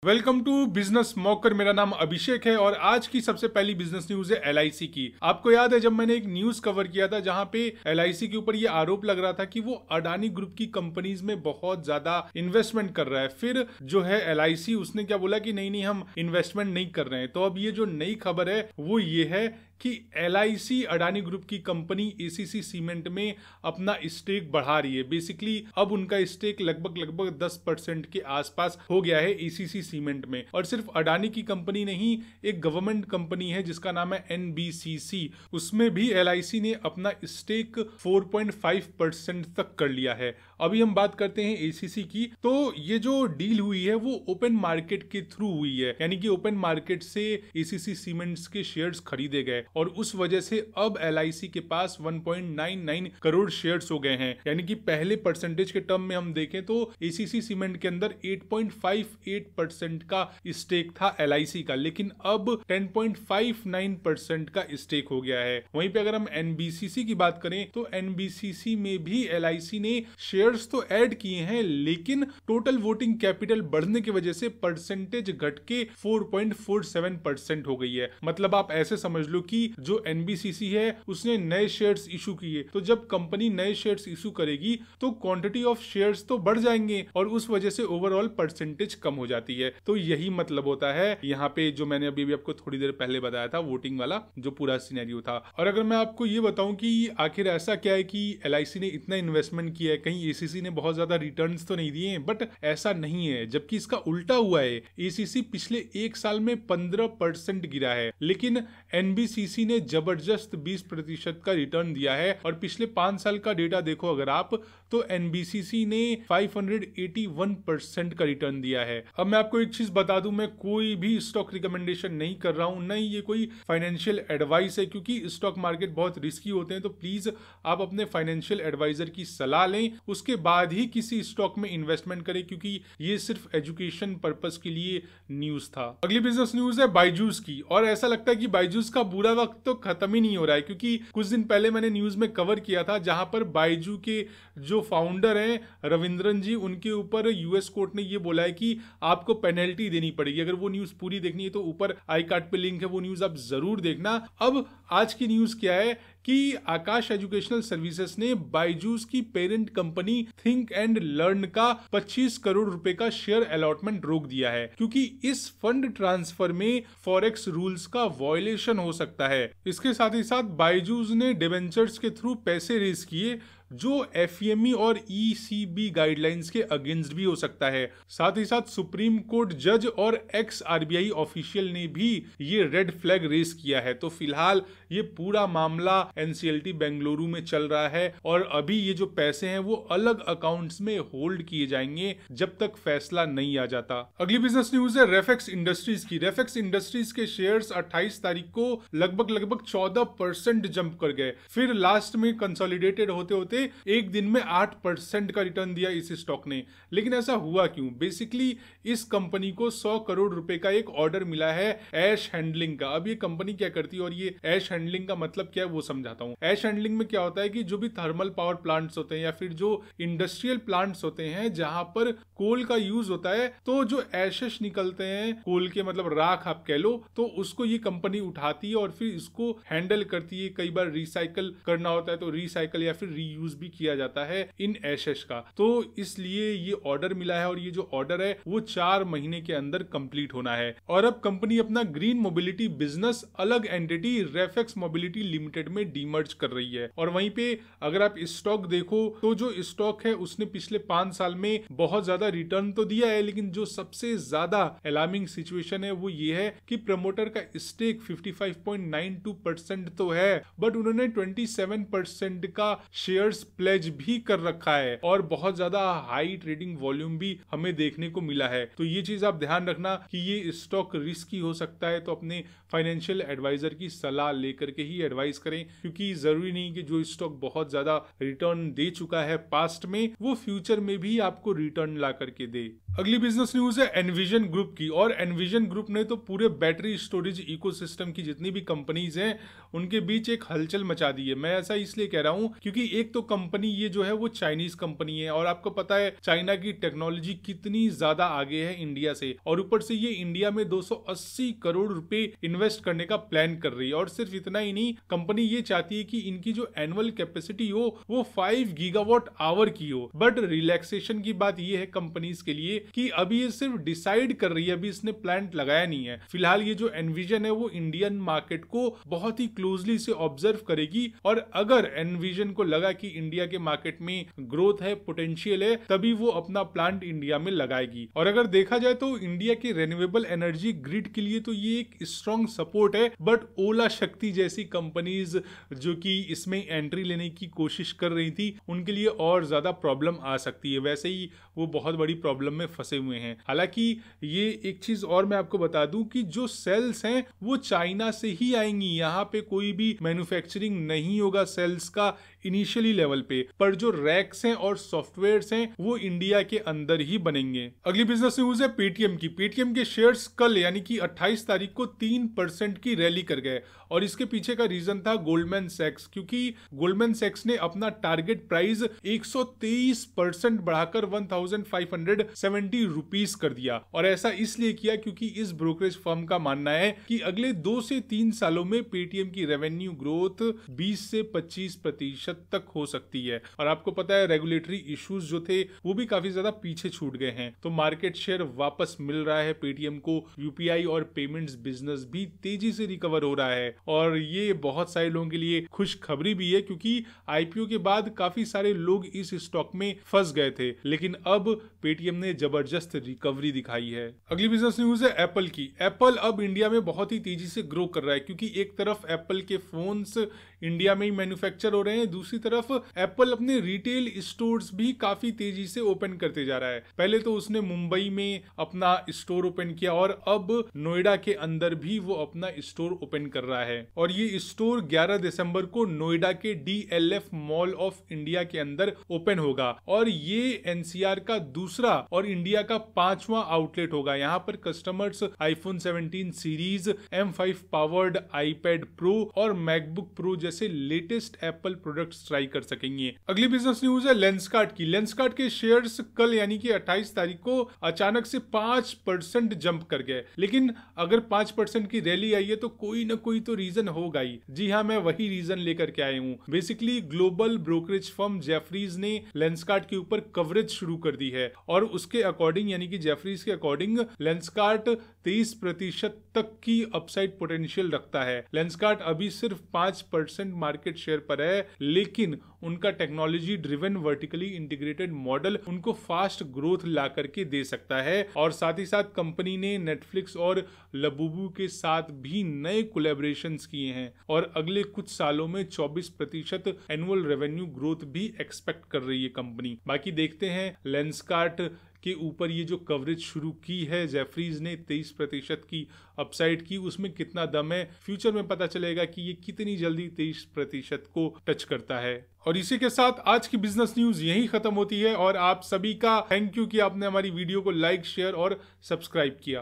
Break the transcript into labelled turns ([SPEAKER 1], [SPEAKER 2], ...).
[SPEAKER 1] Welcome to business मॉकर। मेरा नाम अभिषेक है और आज की सबसे पहली बिजनेस न्यूज है एलआईसी की। आपको याद है जब मैंने एक न्यूज कवर किया था जहां पे एलआईसी के ऊपर ये आरोप लग रहा था कि वो अडानी ग्रुप की कंपनीज में बहुत ज्यादा इन्वेस्टमेंट कर रहा है। फिर जो है एलआईसी उसने क्या बोला कि नहीं हम इन्वेस्टमेंट नहीं कर रहे हैं। तो अब ये जो नई खबर है वो ये है कि एलआईसी अडानी ग्रुप की कंपनी एसीसी सीमेंट में अपना स्टेक बढ़ा रही है। बेसिकली अब उनका स्टेक लगभग 10% के आसपास हो गया है एसीसी सीमेंट में। और सिर्फ अडानी की कंपनी नहीं, एक गवर्नमेंट कंपनी है जिसका नाम है एनबीसीसी, उसमें भी एलआईसी ने अपना स्टेक 4.5% तक कर लिया है। अभी हम बात करते हैं एसीसी की। तो ये जो डील हुई है वो ओपन मार्केट के थ्रू हुई है, यानी कि ओपन मार्केट से एसीसी सीमेंट्स के शेयर्स खरीदे गए और उस वजह से अब एलआईसी के पास 1.99 करोड़ शेयर्स हो गए हैं। यानी कि पहले परसेंटेज के टर्म में हम देखें तो एसीसी सीमेंट के अंदर 8.58% का स्टेक था एलआईसी का, लेकिन अब 10.59% का स्टेक हो गया है। वहीं पे अगर हम एनबीसीसी की बात करें तो एनबीसीसी में भी एलआईसी ने शेयर्स तो ऐड किए हैं, लेकिन टोटल वोटिंग कैपिटल बढ़ने की वजह से परसेंटेज घट के 4.47% हो गई है। मतलब आप ऐसे समझ लो कि जो एनबीसीसी है उसने नए शेयर्स इशू किए, तो जब कंपनी नए शेयर्स इशू करेगी तो क्वांटिटी ऑफ शेयर्स तो बढ़ जाएंगे और उस वजह से ओवरऑल परसेंटेज कम हो जाती है। तो यही मतलब होता है यहाँ पे जो मैंने अभी आपको थोड़ी देर पहले बताया था, वोटिंग वाला जो पूरा सिनेरियो था। और अगर मैं आपको ये बताऊं कि आखिर ऐसा क्या है कि एलआईसी ने इतना इन्वेस्टमेंट किया है, कहीं एसीसी ने बहुत ज्यादा रिटर्न्स तो नहीं दिए, बट ऐसा नहीं है, जबकि इसका उल्टा हुआ है। एसीसी पिछले एक साल में 15% गिरा है, लेकिन एनबीसीसी ने जबरदस्त 20% का रिटर्न दिया है। और पिछले 5 साल का डेटा देखो अगर आप, तो एनबीसीसी ने 581% का रिटर्न दिया है। अब मैं आपको एक चीज बता दूं, मैं कोई भी स्टॉक रिकमेंडेशन नहीं कर रहा हूं, नहीं ये कोई फाइनेंशियल एडवाइस है, क्योंकि स्टॉक मार्केट बहुत रिस्की होते हैं। तो प्लीज आप अपने फाइनेंशियल एडवाइजर की सलाह लें, उसके बाद ही किसी स्टॉक में इन्वेस्टमेंट करें, क्योंकि ये सिर्फ एजुकेशन पर्पस के लिए न्यूज था। अगली बिजनेस न्यूज है बायजूस की, और ऐसा लगता है कि बायजूस का बुरा वक्त तो खत्म ही नहीं हो रहा है, क्योंकि कुछ दिन पहले मैंने न्यूज में कवर किया था जहां पर बायजू के जो फाउंडर हैं रविंद्रन जी, उनके ऊपर यूएस कोर्ट ने ये बोला है कि आपको पेनल्टी देनी पड़ेगी। अगर वो न्यूज पूरी देखनी है तो ऊपर आई कार्ड पे लिंक है, वो न्यूज आप जरूर देखना। अब आज की न्यूज क्या है कि आकाश एजुकेशनल सर्विसेज ने बायजूस की parent company think and learn का 25 करोड़ रुपए का शेयर अलॉटमेंट रोक दिया है, क्योंकि इस फंड ट्रांसफर में फॉरेक्स रूल्स का वायलेशन हो सकता है। इसके साथ ही साथ बायजूस ने डिवेंचर्स के थ्रू पैसे रेज किए जो एफएमई और ईसीबी गाइडलाइंस के अगेंस्ट भी हो सकता है। साथ ही साथ सुप्रीम कोर्ट जज और एक्स आरबीआई ऑफिशियल ने भी ये रेड फ्लैग रेस किया है। तो फिलहाल ये पूरा मामला एनसीएलटी बेंगलुरु में चल रहा है और अभी ये जो पैसे हैं वो अलग अकाउंट्स में होल्ड किए जाएंगे जब तक फैसला नहीं आ जाता। अगली बिजनेस न्यूज है रेफेक्स इंडस्ट्रीज की। रेफेक्स इंडस्ट्रीज के शेयर्स 28 तारीख को लगभग 14% जंप कर गए, फिर लास्ट में कंसोलिडेटेड होते होते एक दिन में 8% का रिटर्न दिया इस स्टॉक ने। लेकिन ऐसा हुआ क्यों? बेसिकली इस कंपनी को 100 करोड़ रुपए का एक ऑर्डर मिला है ऐश हैंडलिंग का। अब ये कंपनी क्या करती है और ये ऐश हैंडलिंग का मतलब क्या है वो समझाता हूं। ऐश हैंडलिंग में क्या होता है कि जो भी थर्मल पावर प्लांट्स होते हैं या फिर जो इंडस्ट्रियल प्लांट्स होते हैं जहां पर कोल का यूज होता है, तो जो एशेस निकलते हैं कोल के, मतलब राख आप कह लो, तो उसको ये कंपनी उठाती है और फिर इसको हैंडल करती है। कई बार रिसाइकल करना होता है तो रिसाइकल या फिर रीयूज भी किया जाता है इन एशेस का। तो इसलिए ये ऑर्डर मिला है और ये जो ऑर्डर है वो 4 महीने के अंदर कंप्लीट होना है। और अब कंपनी अपना ग्रीन मोबिलिटी बिजनेस अलग एंटिटी रेफेक्स मोबिलिटी लिमिटेड में डीमर्ज कर रही है। और वहीं पे अगर आप स्टॉक देखो तो जो स्टॉक है उसने पिछले 5 साल में बहुत ज्यादा रिटर्न तो दिया है, लेकिन जो सबसे ज्यादा अलार्मिंग सिचुएशन है वो ये है कि प्रमोटर का स्टेक 55.92% तो है, बट उन्होंने 27% का शेयर्स प्लेज भी कर रखा है और बहुत ज्यादा हाई ट्रेडिंग वॉल्यूम भी हमें देखने को मिला है। तो ये चीज आप ध्यान रखना कि ये स्टॉक रिस्की हो सकता है, तो अपने फाइनेंशियल एडवाइजर की सलाह लेकर के ही एडवाइस करें, क्योंकि जरूरी नहीं कि जो स्टॉक बहुत ज्यादा रिटर्न दे चुका है पास्ट में वो फ्यूचर में भी आपको रिटर्न ला करके दे। अगली बिजनेस न्यूज है एनविजन ग्रुप की, और एनविजन ग्रुप ने तो पूरे बैटरी स्टोरेज इकोसिस्टम की जितनी भी कंपनीज हैं उनके बीच एक हलचल मचा दी है। मैं ऐसा इसलिए कह रहा हूं क्योंकि एक तो कंपनी ये जो है वो चाइनीज कंपनी है, और आपको पता है चाइना की टेक्नोलॉजी कितनी ज्यादा आगे है इंडिया से, और ऊपर से ये इंडिया में 280 करोड़ रुपए इन्वेस्ट करने का प्लान कर रही है। और सिर्फ इतना ही नहीं, कंपनी ये चाहती है कि इनकी जो एनुअल कैपेसिटी हो वो 5 गीगावाट आवर की हो। बट रिलैक्सेशन की बात ये है कंपनीज के लिए कि अभी ये सिर्फ डिसाइड कर रही है, अभी इसने प्लांट लगाया नहीं है। फिलहाल ये जो एनविजन है वो इंडियन मार्केट को बहुत ही क्लोजली से ऑब्जर्व करेगी, और अगर एनविजन को लगा कि इंडिया के मार्केट में ग्रोथ है, पोटेंशियल है, तभी वो अपना प्लांट इंडिया में लगाएगी। और अगर देखा जाए तो इंडिया के रिन्यूएबल एनर्जी ग्रिड के लिए तो ये एक स्ट्रॉन्ग सपोर्ट है, बट ओला शक्ति जैसी कंपनीज जो कि इसमें एंट्री लेने की कोशिश कर रही थी उनके लिए और ज्यादा प्रॉब्लम आ सकती है। वैसे ही वो बहुत बड़ी प्रॉब्लम में फंसे हुए हैं। हालांकि ये एक चीज और मैं आपको बता दूं कि जो सेल्स हैं वो चाइना से ही आएंगी, यहाँ पे कोई भी मैन्युफैक्चरिंग नहीं होगा सेल्स का इनिशियली लेवल पे, पर जो रैक्स हैं और सॉफ्टवेयर्स हैं वो इंडिया के अंदर ही बनेंगे। अगली बिजनेस न्यूज है पेटीएम की। पेटीएम के शेयर्स कल यानी कि 28 तारीख को 3% की रैली कर गए, और इसके पीछे का रीजन था गोल्डमैन सैक्स, क्योंकि गोल्डमैन सैक्स ने अपना टारगेट प्राइस 123% बढ़ाकर 1570 रुपीस कर दिया। और ऐसा इसलिए किया क्योंकि इस ब्रोकरेज फर्म का मानना है कि अगले 2 से 3 सालों में पेटीएम की रेवेन्यू ग्रोथ 20 से 25% तक हो सकती है। और आपको पता है रेगुलेटरी इश्यूज जो थे वो भी काफी ज्यादा पीछे छूट गए हैं, तो मार्केट शेयर वापस मिल रहा है पेटीएम को। यूपीआई और पेमेंट्स बिजनेस भी तेजी से रिकवर हो रहा है, और ये बहुत सारे लोगों के लिए खुशखबरी भी है, क्योंकि आईपीओ के बाद काफी सारे लोग इस स्टॉक में फंस गए थे, लेकिन अब पेटीएम ने जबरदस्त रिकवरी दिखाई है। अगली बिजनेस न्यूज है एप्पल की। एप्पल अब इंडिया में बहुत ही तेजी से ग्रो कर रहा है, क्योंकि एक तरफ एप्पल के फोन्स इंडिया में ही मैन्युफैक्चर हो रहे हैं, दूसरी तरफ एप्पल अपने रिटेल स्टोर्स भी काफी तेजी से ओपन करते जा रहा है। पहले तो उसने मुंबई में अपना स्टोर ओपन किया, और अब नोएडा के अंदर भी वो अपना स्टोर ओपन कर रहा है। और ये स्टोर 11 दिसंबर को नोएडा के DLF मॉल ऑफ इंडिया के अंदर ओपन होगा, और ये एनसीआर का दूसरा और इंडिया का 5वां आउटलेट होगा। यहाँ पर customers iPhone 17 series, M5 powered iPad pro और मैकबुक प्रो जैसे लेटेस्ट एप्पल प्रोडक्ट्स ट्राई कर सकेंगे। अगली बिजनेस न्यूज है लेंसकार्ट की। लेंसकार्ट के शेयर्स कल यानी कि 28 तारीख को अचानक से 5% जंप कर गए, लेकिन अगर 5% की रैली आई है तो कोई ना कोई तो रीजन होगा ही। जी हाँ, मैं वही रीजन लेकर के आया हूँ। Basically global brokerage firm Jefferies ने लेंसकार्ट के ऊपर कवरेज शुरू कर दी है, और उसके अकॉर्डिंग यानी कि जेफरीज के अकॉर्डिंग लेंसकार्ट 23% तक की अपसाइड पोटेंशियल रखता है। लेंसकार्ट अभी सिर्फ 5% मार्केट शेयर पर है, लेकिन उनका technology driven vertically integrated model उनको फास्ट ग्रोथ ला करके दे सकता है। और साथ ही साथ कंपनी ने नेटफ्लिक्स और लबुबू के साथ भी नए कोलैबोरेशंस किए हैं, और अगले कुछ सालों में 24% एनुअल रेवेन्यू ग्रोथ भी एक्सपेक्ट कर रही है कंपनी। बाकी देखते हैं लेंसकार्ट के ऊपर ये जो कवरेज शुरू की है जेफरीज ने 23% की अपसाइड की, उसमें कितना दम है। फ्यूचर में पता चलेगा कि ये कितनी जल्दी 23% को टच करता है। और इसी के साथ आज की बिजनेस न्यूज यही खत्म होती है, और आप सभी का थैंक यू कि आपने हमारी वीडियो को लाइक, शेयर और सब्सक्राइब किया।